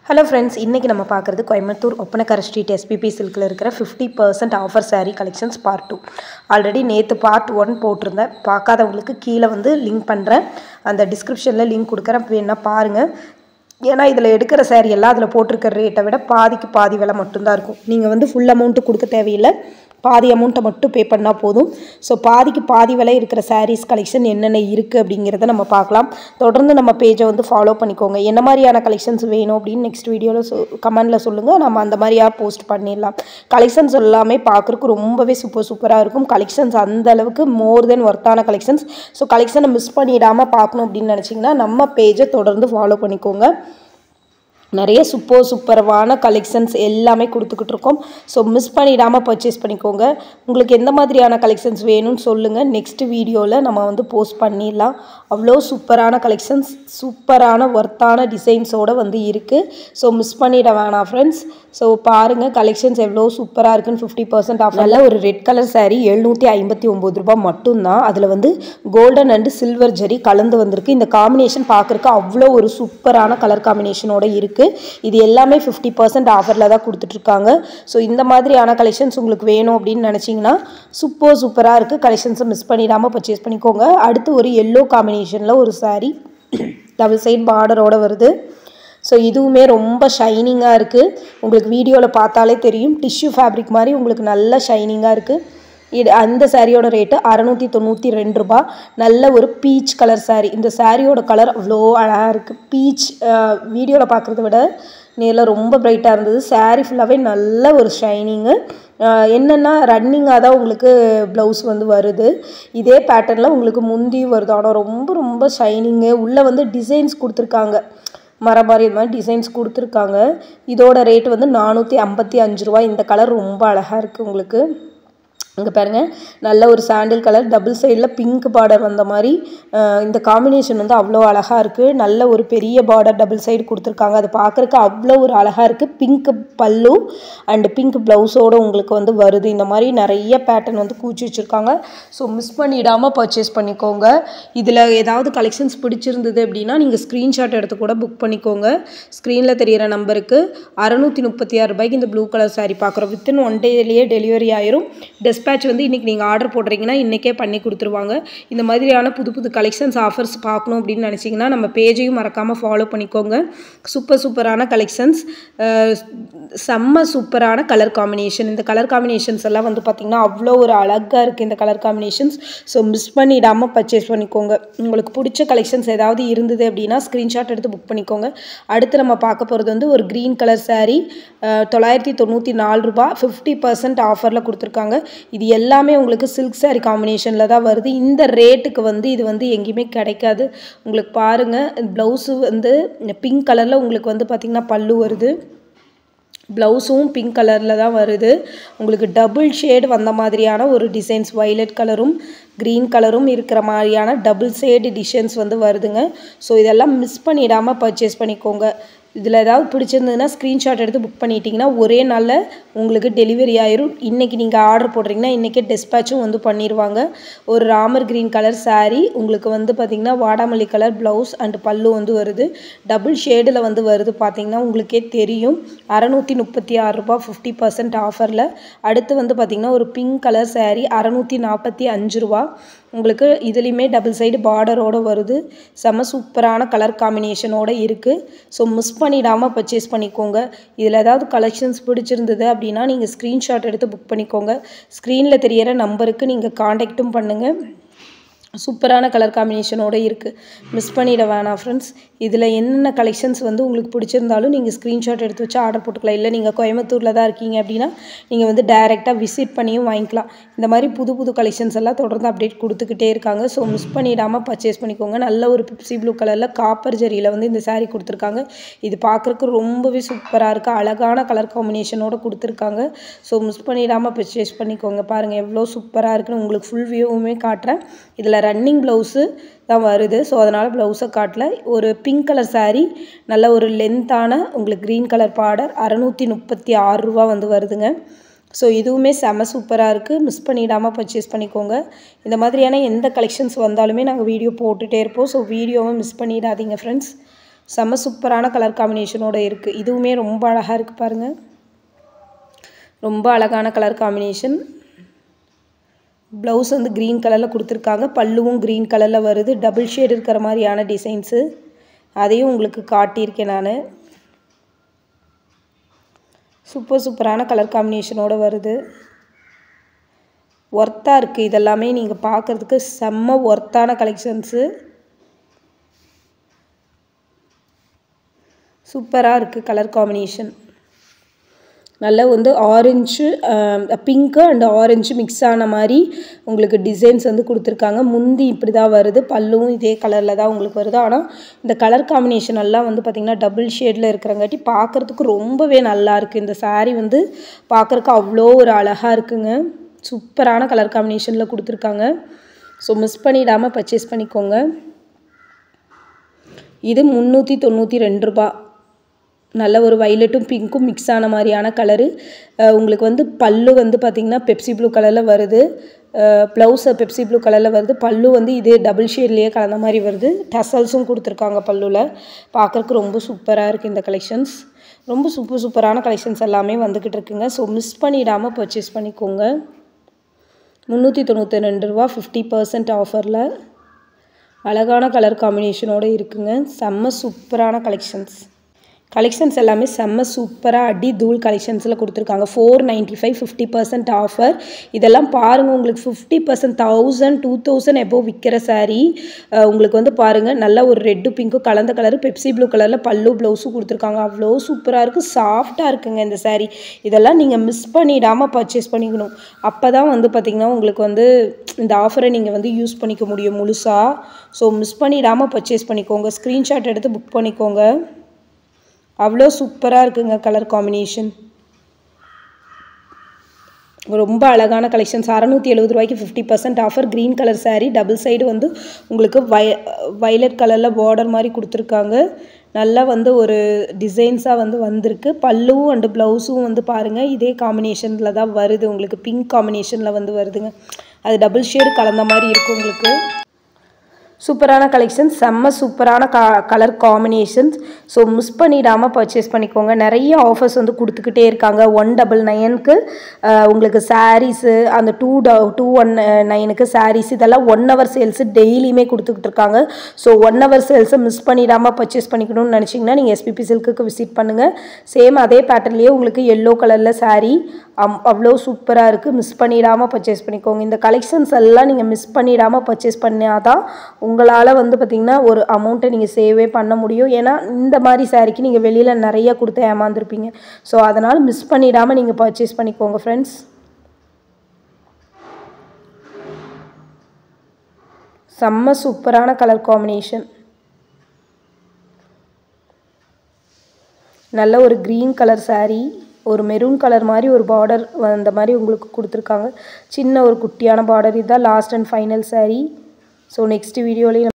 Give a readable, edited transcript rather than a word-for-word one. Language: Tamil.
Hello friends, இன்னைக்கு நம்ம பார்க்கிறது கோயம்புத்தூர் ஒப்பனக்கார ஸ்ட்ரீட் SPP சில்க்ல இருக்கிற 50% offer saree collections part 2. Already நேத்து பார்ட் 1 போட்டுருந்தேன். பார்க்காதவங்களுக்கு கீழே வந்து லிங்க் பண்றேன். அந்த டிஸ்கிரிப்ஷன்ல லிங்க் கொடுக்கறேன். வேணா பாருங்க. ஏன்னா இதில் எடுக்கிற saree எல்லாம் அதில் போட்டிருக்கிற ரேட்டை விட பாதிக்கு பாதி விலை மட்டும்தான் இருக்கும். நீங்கள் வந்து ஃபுல் அமௌண்ட்டு கொடுக்க தேவையில்லை, பாதி அமௌண்ட்டை மட்டும் பே பண்ணால் போதும். ஸோ பாதிக்கு பாதி விலை இருக்கிற sarees கலெக்ஷன் என்னென்ன இருக்குது அப்படிங்கிறத நம்ம பார்க்கலாம். தொடர்ந்து நம்ம பேஜை வந்து ஃபாலோ பண்ணிக்கோங்க. என்ன மாதிரியான கலெக்ஷன்ஸ் வேணும் அப்படின்னு நெக்ஸ்ட் வீடியோவில் கமெண்டில் சொல்லுங்கள். நம்ம அந்த மாதிரியாக போஸ்ட் பண்ணிடலாம். கலெக்ஷன்ஸ் எல்லாமே பார்க்குறதுக்கு ரொம்பவே சூப்பராக இருக்கும். கலெக்ஷன்ஸ் அந்த அளவுக்கு மோர் தென் ஒர்த்தான கலெக்ஷன்ஸ். ஸோ கலெக்ஷனை மிஸ் பண்ணிடாமல் பார்க்கணும் அப்படின்னு நினச்சிங்கன்னா நம்ம பேஜை தொடர்ந்து ஃபாலோ பண்ணிக்கோங்க. நிறைய சூப்பரான கலெக்ஷன்ஸ் எல்லாமே கொடுத்துக்கிட்டு இருக்கோம். ஸோ மிஸ் பண்ணிடாமல் பர்ச்சேஸ் பண்ணிக்கோங்க. உங்களுக்கு எந்த மாதிரியான கலெக்ஷன்ஸ் வேணும்னு சொல்லுங்கள். நெக்ஸ்ட் வீடியோவில் நம்ம வந்து போஸ்ட் பண்ணிடலாம். அவ்வளோ சூப்பரான கலெக்ஷன்ஸ், சூப்பரான ஒர்த்தான டிசைன்ஸோடு வந்து இருக்குது. ஸோ மிஸ் பண்ணிட வேணாம் ஃப்ரெண்ட்ஸ். ஸோ பாருங்கள் கலெக்ஷன்ஸ் எவ்வளோ சூப்பராக இருக்குன்னு. 50% ஆஃபரில் ஒரு ரெட் கலர் saree 759 ரூபாய் மட்டும்தான். அதில் வந்து கோல்டன் அண்ட் சில்வர் ஜரி கலந்து வந்திருக்கு. இந்த காம்பினேஷன் பார்க்குறக்கு அவ்வளோ ஒரு சூப்பரான கலர் காம்பினேஷனோட இருக்குது. இது எல்லாமே 50% ஆஃபரில் தான் கொடுத்துட்ருக்காங்க. ஸோ இந்த மாதிரியான கலெக்ஷன்ஸ் உங்களுக்கு வேணும் அப்படின்னு நினச்சிங்கன்னா சூப்பராக இருக்குது. கலெக்ஷன்ஸை மிஸ் பண்ணிடாமல் பர்ச்சேஸ் பண்ணிக்கோங்க. அடுத்து ஒரு எல்லோ காம்பினேஷனில் ஒரு saree டபுள் சைட் பார்டரோடு வருது. ஸோ இதுவுமே ரொம்ப ஷைனிங்காக இருக்குது. உங்களுக்கு வீடியோவில் பார்த்தாலே தெரியும். டிஷ்யூ ஃபேப்ரிக் மாதிரி உங்களுக்கு நல்ல ஷைனிங்காக இருக்குது. அந்த சாரியோட ரேட்டு 692 ரூபா. நல்ல ஒரு பீச் கலர் saree. இந்த சாரியோட கலர் அவ்வளோ அழகாக இருக்குது. பீச் வீடியோவில் பார்க்குறத விட நேரில் ரொம்ப பிரைட்டாக இருந்தது. saree ஃபுல்லாகவே நல்ல ஒரு ஷைனிங்கு. என்னென்னா ரன்னிங்காக தான் உங்களுக்கு ப்ளவுஸ் வந்து வருது. இதே பேட்டர்னில் உங்களுக்கு முந்தி வருது. ஆனால் ரொம்ப ஷைனிங்கு. உள்ளே வந்து டிசைன்ஸ் கொடுத்துருக்காங்க, மரம் மாதிரி இது மாதிரி டிசைன்ஸ் கொடுத்துருக்காங்க. இதோட ரேட்டு வந்து 455 ரூபா. இந்த கலர் ரொம்ப அழகாக இருக்குது. உங்களுக்கு இங்கே பாருங்கள், நல்ல ஒரு சாண்டில் கலர் டபுள் சைடில் பிங்க் பார்டர் வந்த மாதிரி இந்த காம்பினேஷன் வந்து அவ்வளோ அழகாக இருக்குது. நல்ல ஒரு பெரிய பார்டர் டபுள் சைடு கொடுத்துருக்காங்க. அது பார்க்குறக்கு அவ்வளோ ஒரு அழகாக இருக்குது. பிங்க் பல்லு அண்டு பிங்க் ப்ளவுஸோடு உங்களுக்கு வந்து வருது. இந்த மாதிரி நிறைய பேட்டர்ன் வந்து கூச்சி வச்சுருக்காங்க. ஸோ மிஸ் பண்ணிடாமல் பர்ச்சேஸ் பண்ணிக்கோங்க. இதில் ஏதாவது கலெக்ஷன்ஸ் பிடிச்சிருந்தது அப்படின்னா நீங்கள் ஸ்க்ரீன்ஷாட் எடுத்து கூட புக் பண்ணிக்கோங்க. ஸ்க்ரீனில் தெரிகிற நம்பருக்கு 636 ரூபாய்க்கு இந்த ப்ளூ கலர் saree பார்க்குறோம். வித்தின் 1 டேலேயே டெலிவரி ஆயிரும். டிஸ்பேட்ச் வந்து இன்றைக்கி நீங்கள் ஆர்டர் போடுறீங்கன்னா இன்றைக்கே பண்ணி கொடுத்துருவாங்க. இந்த மாதிரியான புது கலெக்ஷன்ஸ் ஆஃபர்ஸ் பார்க்கணும் அப்படின்னு நினச்சிங்கன்னா நம்ம பேஜையும் மறக்காமல் ஃபாலோ பண்ணிக்கோங்க. சூப்பரான கலெக்ஷன்ஸ், செம்ம சூப்பரான கலர் காம்பினேஷன். இந்த கலர் காம்பினேஷன்ஸ் எல்லாம் வந்து பார்த்திங்கன்னா அவ்வளோ ஒரு அழகாக இருக்குது இந்த கலர் காம்பினேஷன்ஸ். ஸோ மிஸ் பண்ணிடாமல் பர்ச்சேஸ் பண்ணிக்கோங்க. உங்களுக்கு பிடிச்ச கலெக்ஷன்ஸ் ஏதாவது இருந்தது அப்படின்னா ஸ்க்ரீன்ஷாட் எடுத்து புக் பண்ணிக்கோங்க. அடுத்து நம்ம பார்க்க போகிறது வந்து ஒரு க்ரீன் கலர் saree 994 ரூபா. 50% ஆஃபரில் கொடுத்துருக்காங்க. இது எல்லாமே உங்களுக்கு சில்க் saree காம்பினேஷனில் தான் வருது. இந்த ரேட்டுக்கு வந்து இது வந்து எங்கேயுமே கிடைக்காது. உங்களுக்கு பாருங்கள், ப்ளவுஸு வந்து பிங்க் கலரில் உங்களுக்கு வந்து பார்த்திங்கன்னா பல்லு வருது. ப்ளவுஸும் பிங்க் கலரில் தான் வருது. உங்களுக்கு டபுள் ஷேடு வந்த மாதிரியான ஒரு டிசைன்ஸ், வைலட் கலரும் க்ரீன் கலரும் இருக்கிற மாதிரியான டபுள் ஷேடு டிசைன்ஸ் வந்து வருதுங்க. ஸோ இதெல்லாம் மிஸ் பண்ணிடாமல் பர்ச்சேஸ் பண்ணிக்கோங்க. இதில் ஏதாவது பிடிச்சிருந்ததுன்னா ஸ்க்ரீன்ஷாட் எடுத்து புக் பண்ணிட்டீங்கன்னா ஒரே நாளில் உங்களுக்கு டெலிவரி ஆயிரும். இன்றைக்கி நீங்கள் ஆர்டர் போடுறீங்கன்னா இன்றைக்கே டிஸ்பேட்சும் வந்து பண்ணிடுவாங்க. ஒரு ராமர் க்ரீன் கலர் saree உங்களுக்கு வந்து பார்த்திங்கன்னா வாடாமல்லி கலர் ப்ளவுஸ் அண்டு பல்லு வந்து வருது. டபுள் ஷேடில் வந்து வருது. பார்த்திங்கன்னா உங்களுக்கே தெரியும். 636 ரூபா 50% ஆஃபரில். அடுத்து வந்து பார்த்திங்கன்னா ஒரு பிங்க் கலர் saree 645 ரூபா. உங்களுக்கு இதுலேயுமே டபுள் சைடு பார்டரோடு வருது. செம்ம சூப்பரான கலர் காம்பினேஷனோடு இருக்குது. ஸோ மிஸ் பண்ணிடாமல் பர்ச்சேஸ் பண்ணிக்கோங்க. இதில் ஏதாவது கலெக்ஷன்ஸ் பிடிச்சிருந்தது அப்படின்னா நீங்கள் ஸ்க்ரீன்ஷாட் எடுத்து புக் பண்ணிக்கோங்க. ஸ்க்ரீனில் தெரிகிற நம்பருக்கு நீங்கள் காண்டாக்டும் பண்ணுங்கள். சூப்பரான கலர் காம்பினேஷனோடு இருக்குது. மிஸ் பண்ணிட வேணாம் ஃப்ரெண்ட்ஸ். இதில் என்னென்ன கலெக்ஷன்ஸ் வந்து உங்களுக்கு பிடிச்சிருந்தாலும் நீங்கள் ஸ்க்ரீன்ஷாட் எடுத்து வச்சு ஆர்டர் போட்டுக்கலாம். இல்லை நீங்கள் கோயம்புத்தூரில் தான் இருக்கீங்க அப்படின்னா நீங்கள் வந்து டைரெக்டாக விசிட் பண்ணியும் வாங்கிக்கலாம். இந்த மாதிரி புது கலெக்ஷன்ஸ் எல்லாம் தொடர்ந்து அப்டேட் கொடுத்துக்கிட்டே இருக்காங்க. ஸோ மிஸ் பண்ணிடாமல் பர்ச்சேஸ் பண்ணிக்கோங்க. நல்ல ஒரு பிப்சி ப்ளூ கலரில் காப்பர் ஜரியில் வந்து இந்த saree கொடுத்துருக்காங்க. இது பார்க்குறக்கு ரொம்பவே சூப்பராக இருக்குது. அழகான கலர் காம்பினேஷனோடு கொடுத்துருக்காங்க. ஸோ மிஸ் பண்ணிடாமல் பர்ச்சேஸ் பண்ணிக்கோங்க. பாருங்கள் எவ்வளோ சூப்பராக இருக்குன்னு. உங்களுக்கு ஃபுல் வியூவுமே காட்டுறேன். இதில் ரன்னிங் ப்ளவுஸு தான் வருது. ஸோ அதனால் ப்ளவுஸை காட்டல. ஒரு பிங்க் கலர் saree நல்ல ஒரு லென்த்தான உங்களுக்கு க்ரீன் கலர் பார்டர் 636 ரூபா வந்து வருதுங்க. ஸோ இதுவுமே செம சூப்பராக இருக்குது. மிஸ் பண்ணிடாமல் பர்ச்சேஸ் பண்ணிக்கோங்க. இந்த மாதிரியான எந்த கலெக்ஷன்ஸ் வந்தாலுமே நாங்கள் வீடியோ போட்டுகிட்டே இருப்போம். ஸோ வீடியோவை மிஸ் பண்ணிடாதீங்க ஃப்ரெண்ட்ஸ். செம்ம சூப்பரான கலர் காம்பினேஷனோடு இருக்குது. இதுவுமே ரொம்ப அழகாக இருக்குது பாருங்கள். ரொம்ப அழகான கலர் காம்பினேஷன். ப்ளவுஸ் வந்து க்ரீன் கலரில் கொடுத்துருக்காங்க. பல்லுவும் க்ரீன் கலரில் வருது. டபுள் ஷேட் இருக்கிற மாதிரியான டிசைன்ஸு அதையும் உங்களுக்கு காட்டியிருக்கேன் நான். சூப்பரான கலர் காம்பினேஷனோடு வருது. ஒர்த்தாக இருக்குது. இதெல்லாமே நீங்கள் பார்க்குறதுக்கு செம்ம ஒர்த்தான கலெக்ஷன்ஸு. சூப்பராக இருக்குது கலர் காம்பினேஷன். நல்ல வந்து orange, pink and orange mix ஆன மாதிரி உங்களுக்கு டிசைன்ஸ் வந்து கொடுத்துருக்காங்க. முந்தி இப்படி தான் வருது. பல்லுவும் இதே கலரில் தான் உங்களுக்கு வருது. ஆனால் இந்த கலர் காம்பினேஷன் எல்லாம் வந்து பார்த்திங்கன்னா டபுள் ஷேடில் இருக்கிறங்காட்டி பார்க்குறதுக்கு ரொம்பவே நல்லாயிருக்கு. இந்த சாரீ வந்து பார்க்குறக்கு அவ்வளோ ஒரு அழகாக இருக்குங்க. சூப்பரான கலர் காம்பினேஷனில் கொடுத்துருக்காங்க. ஸோ மிஸ் பண்ணிடாமல் பர்ச்சேஸ் பண்ணிக்கோங்க. இது 392 ரூபா. நல்ல ஒரு வைலட்டும் பிங்க்கும் மிக்ஸ் ஆன மாதிரியான கலரு. உங்களுக்கு வந்து பல்லு வந்து பார்த்திங்கன்னா பெப்சி ப்ளூ கலரில் வருது. ப்ளவுஸை பெப்சி ப்ளூ கலரில் வருது. பல்லு வந்து இதே டபுள் ஷேட்லேயே கலந்த மாதிரி வருது. டசல்ஸும் கொடுத்துருக்காங்க பல்லுவில். பார்க்குறக்கு ரொம்ப சூப்பராக இருக்குது இந்த கலெக்ஷன்ஸ். ரொம்ப சூப்பரான கலெக்ஷன்ஸ் எல்லாமே வந்துக்கிட்டு இருக்குங்க. ஸோ மிஸ் பண்ணிடாமல் பர்ச்சேஸ் பண்ணிக்கோங்க. 392 ரூபா 50% ஆஃபரில் அழகான கலர் காம்பினேஷனோடு இருக்குங்க. செம்ம சூப்பரான கலெக்ஷன்ஸ் எல்லாமே செம்ம சூப்பராக அடி தூள் கலெக்ஷன்ஸில் கொடுத்துருக்காங்க. 495 50% ஆஃபர். இதெல்லாம் பாருங்கள். உங்களுக்கு 50% 1000 2000 எபோவ் விற்கிற சாரீ உங்களுக்கு வந்து பாருங்கள். நல்ல ஒரு ரெட்டு பிங்க்கும் கலந்த கலரு பெப்சி ப்ளூ கலரில் பல்லு ப்ளவுஸும் கொடுத்துருக்காங்க. அவ்வளோ சூப்பராக இருக்குது. சாஃப்டாக இருக்குங்க இந்த சாரீ. இதெல்லாம் நீங்கள் மிஸ் பண்ணிடாமல் பர்ச்சேஸ் பண்ணிக்கணும். அப்போ தான் வந்து பார்த்திங்கன்னா உங்களுக்கு வந்து இந்த ஆஃபரை நீங்கள் வந்து யூஸ் பண்ணிக்க முடியும் முழுசாக. ஸோ மிஸ் பண்ணிடாமல் பர்ச்சேஸ் பண்ணிக்கோங்க. ஸ்க்ரீன்ஷாட் எடுத்து புக் பண்ணிக்கோங்க. அவ்வளோ சூப்பராக இருக்குங்க கலர் காம்பினேஷன். ரொம்ப அழகான கலெக்ஷன்ஸ். 670 ரூபாய்க்கு 50% offer. Green colour sari. Double side வந்து உங்களுக்கு வைலட் கலரில் பார்டர் மாதிரி கொடுத்துருக்காங்க. நல்லா வந்து ஒரு டிசைன்ஸாக வந்து வந்திருக்கு. பல்லுவும் அண்டு ப்ளவுஸும் வந்து பாருங்கள் இதே காம்பினேஷனில் தான் வருது. உங்களுக்கு பிங்க் காம்பினேஷனில் வந்து வருதுங்க. அது டபுள் ஷேடு கலந்த மாதிரி இருக்கும் உங்களுக்கு. சூப்பரான கலெக்ஷன்ஸ். செம்ம சூப்பரான கலர் காம்பினேஷன்ஸ். ஸோ மிஸ் பண்ணிடாமல் பர்ச்சேஸ் பண்ணிக்கோங்க. நிறைய ஆஃபர்ஸ் வந்து கொடுத்துக்கிட்டே இருக்காங்க. 199க்கு உங்களுக்கு சாரீஸு, அந்த 219க்கு சாரீஸ், இதெல்லாம் 1 hour சேல்ஸு டெய்லியுமே கொடுத்துக்கிட்டு இருக்காங்க. ஸோ 1 hour சேல்ஸை மிஸ் பண்ணிடாமல் பர்ச்சேஸ் பண்ணிக்கணும்னு நினச்சிங்கன்னா நீங்கள் எஸ்பிபி சில்க்குக்கு விசிட் பண்ணுங்கள். சேம் அதே பேட்டர்ன்லேயே உங்களுக்கு எல்லோ கலரில் சாரீ அவ்வளோ சூப்பராக இருக்குது. மிஸ் பண்ணிடாமல் பர்ச்சேஸ் பண்ணிக்கோங்க. இந்த கலெக்ஷன்ஸ் எல்லாம் நீங்கள் மிஸ் பண்ணிடாமல் பர்ச்சேஸ் பண்ணால் தான் உங்களால் வந்து பார்த்திங்கன்னா ஒரு அமௌண்ட்டை நீங்கள் சேவே பண்ண முடியும். ஏன்னா இந்த மாதிரி சாரீக்கு நீங்கள் வெளியில் நிறைய கொடுத்து ஏமாந்துருப்பீங்க. ஸோ அதனால் மிஸ் பண்ணிடாமல் நீங்கள் பர்ச்சேஸ் பண்ணிக்கோங்க ஃப்ரெண்ட்ஸ். செம்ம சூப்பரான கலர் காம்பினேஷன். நல்ல ஒரு க்ரீன் கலர் சாரீ, ஒரு மெரூன் கலர் மாதிரி ஒரு பார்டர் அந்த மாதிரி உங்களுக்கு கொடுத்துருக்காங்க. சின்ன ஒரு குட்டியான பார்டர். இதுதான் last and final sari. So next வீடியோலேயும்